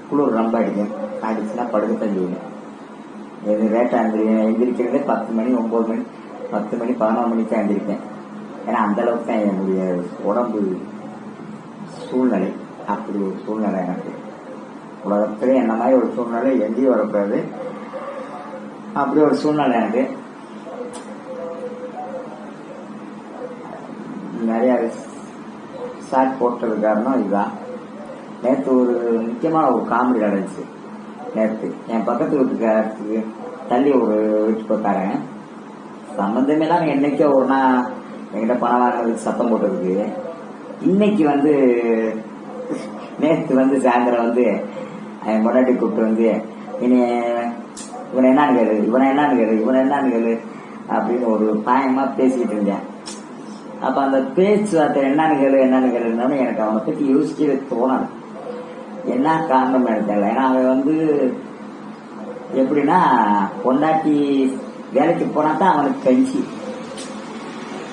குளிர் ரொம்ப அடிக்கும். அடிச்சுன்னா படுக்கத்தான் செய்யும். எது லேட்டாக எந்திரிக்கிறதே 10 மணி 9 மணி 10 மணி 11 மணிக்கு தான் எந்திரிப்பேன். ஏன்னா அந்த அளவுக்கு தான் என்னுடைய உடம்பு சூழ்நிலை. அப்படி ஒரு சூழ்நிலை எனக்கு. உலகத்திலே என்ன மாதிரி ஒரு சூழ்நிலை எங்கேயும் வரக்கூடாது. அப்படி ஒரு சூழ்நிலை எனக்கு. நிறைய ஷார்ட் போட்டது காரணம் இதுதான். நேற்று ஒரு முக்கியமான ஒரு காமெடி நடந்துச்சு. நேற்று என் பக்கத்து வீட்டுக்காரத்துக்கு தள்ளி ஒரு வீட்டுக்கு உட்காரன் சம்பந்தமே இல்லாம என்னைக்கோ ஒரு நாள் என்கிட்ட பணம் வாங்கினதுக்கு சத்தம் போட்டதுக்கு இன்னைக்கு நேற்று சாயந்தரம் என் முன்னாடி கூப்பிட்டு இனி இவனை என்னன்னு கேளு அப்படின்னு ஒரு பாயமா பேசிக்கிட்டு இருந்தேன். அப்ப அந்த பேச்சுவார்த்தை என்னன்னு கேளுன்னு எனக்கு அவனை பத்தி யோசிக்கவே தோணாது. என்ன காரணம் தெரியல. ஏன்னா அவன் எப்படின்னா பொண்டாட்டி வேலைக்கு போனாத்தான் அவனுக்கு கஞ்சி.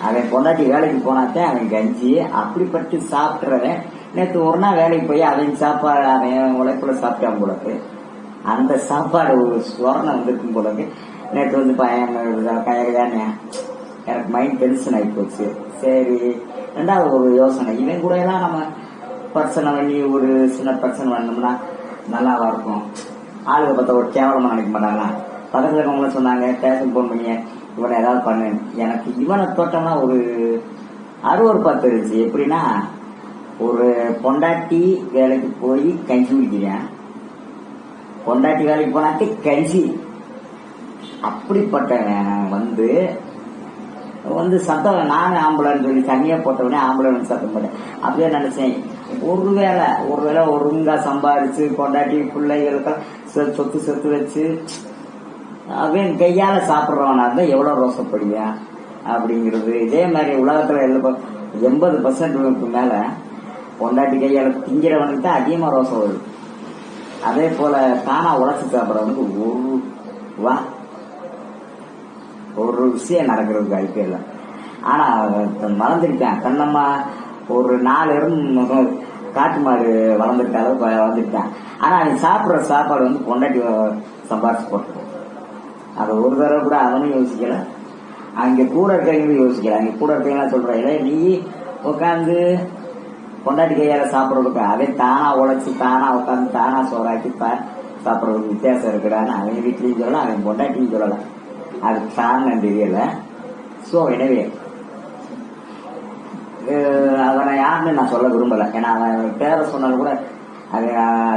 அவன் பொண்டாட்டி வேலைக்கு போனாத்தான் அவன் கஞ்சி. அப்படிப்பட்டு சாப்பிட்றவன் நேற்று ஒரு நாள் வேலைக்கு போய் அவன் சாப்பாடு அவன் உழைப்புல சாப்பிட்டான் போலக்கு. அந்த சாப்பாடு ஒரு ஸ்வரணம் வந்திருக்கும் போலக்கு. நேற்று பையன் எனக்கு மைண்ட் டென்ஷன் ஆகி போச்சு. சரி, ரெண்டாவது ஒரு யோசனை, இவன் கூட எல்லாம் நம்ம பிரச்சனை பண்ணி ஒரு சின்ன பிரச்சனை பண்ணோம்னா நல்லாவா இருக்கும். ஆளுக பார்த்தா ஒரு கேவலமா நினைக்க மாட்டாங்களா. பக்கத்துல இருக்கவங்களும் சொன்னாங்க, ஸ்டேஷன் போன் பண்ணி இவனை ஏதாவது பண்ணு. எனக்கு இவனை தோட்டம்னா ஒரு அருவருப்பா தெரிஞ்சு. எப்படின்னா, ஒரு பொண்டாட்டி வேலைக்கு போய் கஞ்சி குடிக்கிறேன், பொண்டாட்டி வேலைக்கு போனாக்கே கஞ்சி. அப்படிப்பட்டவன் சத்தம், நானும் ஆம்பளைன்னு சொல்லி தனியா போட்டவனே ஆம்பளைன்னு சத்தம் போட்டேன். அப்படியே நினைச்சேன், ஒருவேளை ஒழுங்கா சம்பாதிச்சு பொண்டாட்டி பிள்ளைகளுக்கு சொத்து சொத்து வச்சு அவன் கையால சாப்பிட்றவனா இருந்தா எவ்வளவு ரோசப்படுவியா அப்படிங்கிறது. இதே மாதிரி உலகத்துல 80% மேல பொண்டாட்டி கையால திங்கிறவனுக்கு தான் அதிகமா ரோசம் வருது. அதே போல தானா உழைச்சு சாப்பிட்றவனுக்கு ஒரு விஷயம் நடக்கிறதுக்கு ஐபிஎல்ல. ஆனா வளர்ந்துருக்கேன். கண்ணம்மா ஒரு 4 காட்டு மாடு வளர்ந்துருக்க அளவுக்கு வளர்ந்துருக்கேன். ஆனா அவன் சாப்பிட்ற சாப்பாடு பொண்டாட்டி சம்பாரிச்சு போட்டு அதை ஒரு தடவை கூட அவனும் யோசிக்கல, அங்க கூட இருக்கவங்களும் யோசிக்கல. அங்க கூட இருக்கவங்களாம் சொல்றாங்க, நீ உட்காந்து பொண்டாட்டி கையால சாப்பிட்றதுக்கு அவன் தானா உழைச்சு தானா உட்காந்து தானா சோறாக்கி சாப்பிட்றதுக்கு வித்தியாசம் இருக்குடான்னு அவன் வீட்லயும் சொல்லலாம், அவன் பொண்டாட்டியும் சொல்லலாம். அது காரணம் தெரியல. சோ எனவே அவனை யாருன்னு நான் சொல்ல விரும்பல. ஏன்னா அவன் பேரை சொன்னாலும் கூட அது